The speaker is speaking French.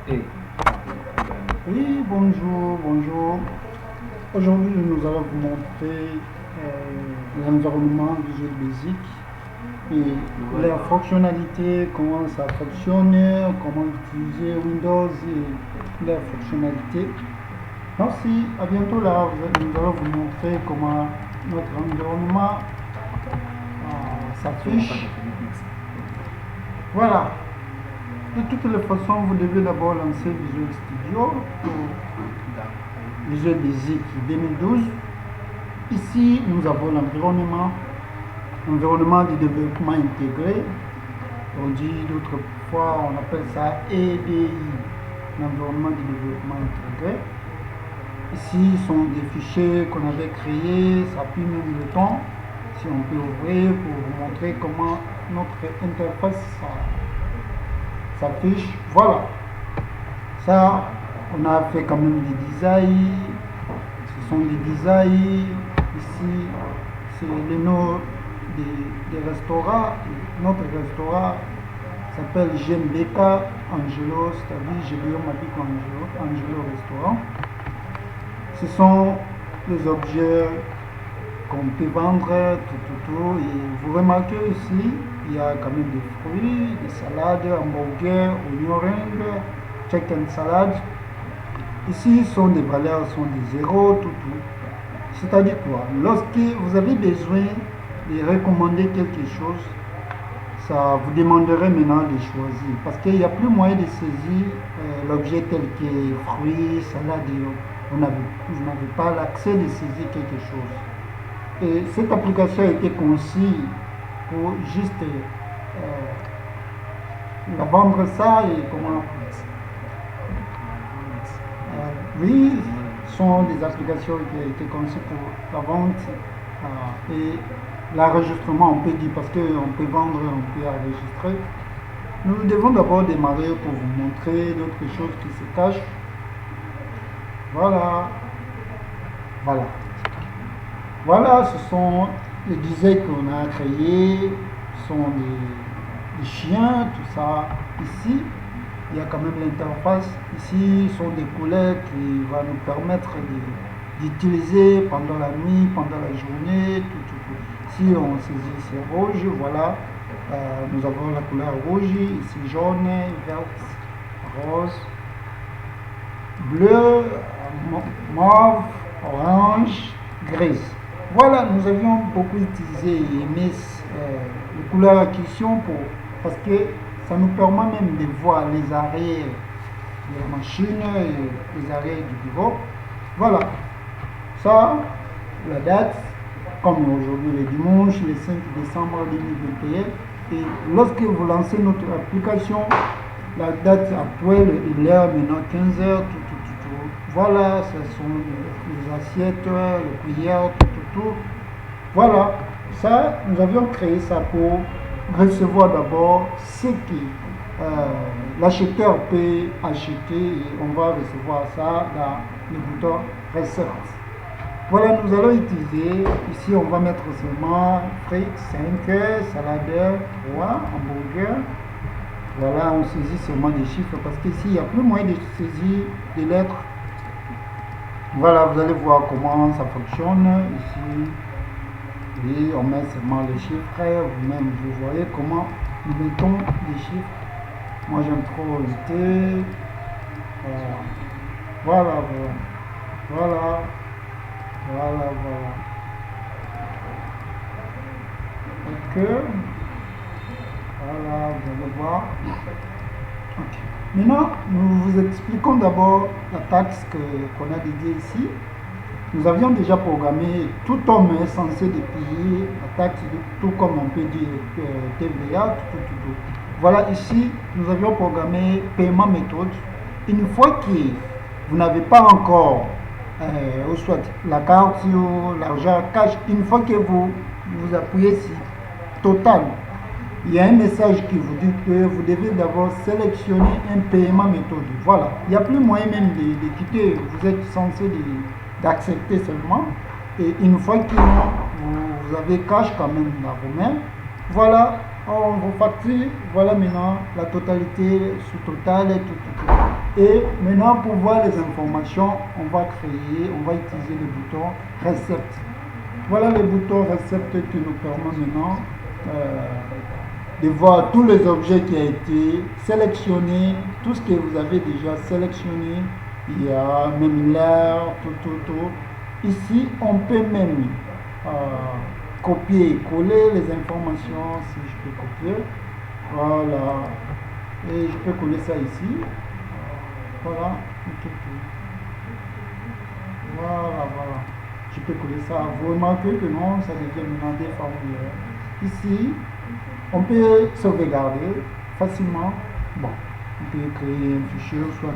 Et Oui, bonjour, bonjour. Aujourd'hui, nous allons vous montrer l'environnement Visual Basic et la fonctionnalité, comment ça fonctionne, comment utiliser Windows et les fonctionnalités. Merci, à bientôt là. Nous allons vous montrer comment notre environnement s'affiche. Voilà. De toutes les façons, vous devez d'abord lancer Visual Studio ou Visual Basic 2012. Ici, nous avons l'environnement de développement intégré. On dit d'autres fois, on appelle ça EDI, l'environnement de développement intégré. Ici sont des fichiers qu'on avait créés, ça pue même le temps. Si on peut ouvrir pour vous montrer comment notre interface s'affiche. Voilà. Ça, on a fait quand même des designs. Ce sont des designs. Ici, c'est le nom des restaurants. Notre restaurant s'appelle GMBK Angelo, c'est-à-dire Gélion Mabic Angelo Restaurant. Ce sont les objets qu'on peut vendre, tout. Et vous remarquez ici, il y a quand même des fruits, des salades, hamburgers, oignon ring, chicken salad. Ici, sont des valeurs, sont des zéros, tout. C'est-à-dire quoi? Lorsque vous avez besoin de recommander quelque chose, ça vous demanderait maintenant de choisir. Parce qu'il n'y a plus moyen de saisir l'objet tel que fruits, salade. Vous n'avez pas l'accès de saisir quelque chose. Et cette application a été conçue pour juste la vendre ça et comment. Oui, ce sont des applications qui ont été conçues pour la vente et l'enregistrement, on peut dire, parce qu'on peut vendre, on peut enregistrer. Nous devons d'abord démarrer pour vous montrer d'autres choses qui se cachent. Voilà. Voilà, ce sont les designs qu'on a créés, ce sont des chiens, tout ça. Ici, il y a quand même l'interface. Ici, ce sont des couleurs qui vont nous permettre d'utiliser pendant la nuit, pendant la journée, tout. Si on saisit, c'est rouge, voilà. Nous avons la couleur rouge, ici jaune, vert, rose, bleu, mauve, orange, grise. Voilà, nous avions beaucoup utilisé et aimé les couleurs à question parce que ça nous permet même de voir les arrêts de la machine et les arrêts du bureau. Voilà, ça, la date, comme aujourd'hui le dimanche, le 5 décembre 2021. Et lorsque vous lancez notre application, la date actuelle est l'heure maintenant 15h, tout. Voilà, ce sont les assiettes, les cuillères, tout. Voilà, ça, nous avions créé ça pour recevoir d'abord ce que l'acheteur peut acheter et on va recevoir ça dans le bouton Recette. Voilà, nous allons utiliser, ici on va mettre seulement frites 5, salade 3, hamburger. Voilà, on saisit seulement des chiffres parce qu'ici il n'y a plus moyen de saisir des lettres. Voilà, vous allez voir comment ça fonctionne ici. Et on met seulement les chiffres. Vous-même, vous voyez comment nous mettons les chiffres. Moi, j'aime trop éviter. Voilà. Ok. Voilà, vous allez voir. Ok. Maintenant, nous vous expliquons d'abord la taxe qu'on a dédiée ici. Nous avions déjà programmé, tout homme est censé de payer la taxe, tout comme on peut dire TVA, tout. Voilà, ici, nous avions programmé paiement méthode. Une fois que vous n'avez pas encore, ou soit la carte ou l'argent cash, une fois que vous appuyez sur Total, il y a un message qui vous dit que vous devez d'abord sélectionner un paiement méthode. Voilà, il n'y a plus moyen même de quitter, vous êtes censé d'accepter seulement. Et une fois que vous avez cash quand même dans vos mains, voilà, on vous facture, voilà maintenant la totalité sous Total et tout. Et maintenant, pour voir les informations, on va utiliser le bouton Recette. Voilà le bouton Recette qui nous permet maintenant de voir tous les objets qui ont été sélectionnés, tout ce que vous avez déjà sélectionné. Il y a même l'heure, tout. Ici, on peut même copier et coller les informations, si je peux copier. Voilà. Et je peux coller ça ici. Voilà. Voilà. Je peux coller ça. Vous remarquez que non, ça devient maintenant des formulaires. Ici, on peut sauvegarder facilement. Bon, on peut créer un fichier, soit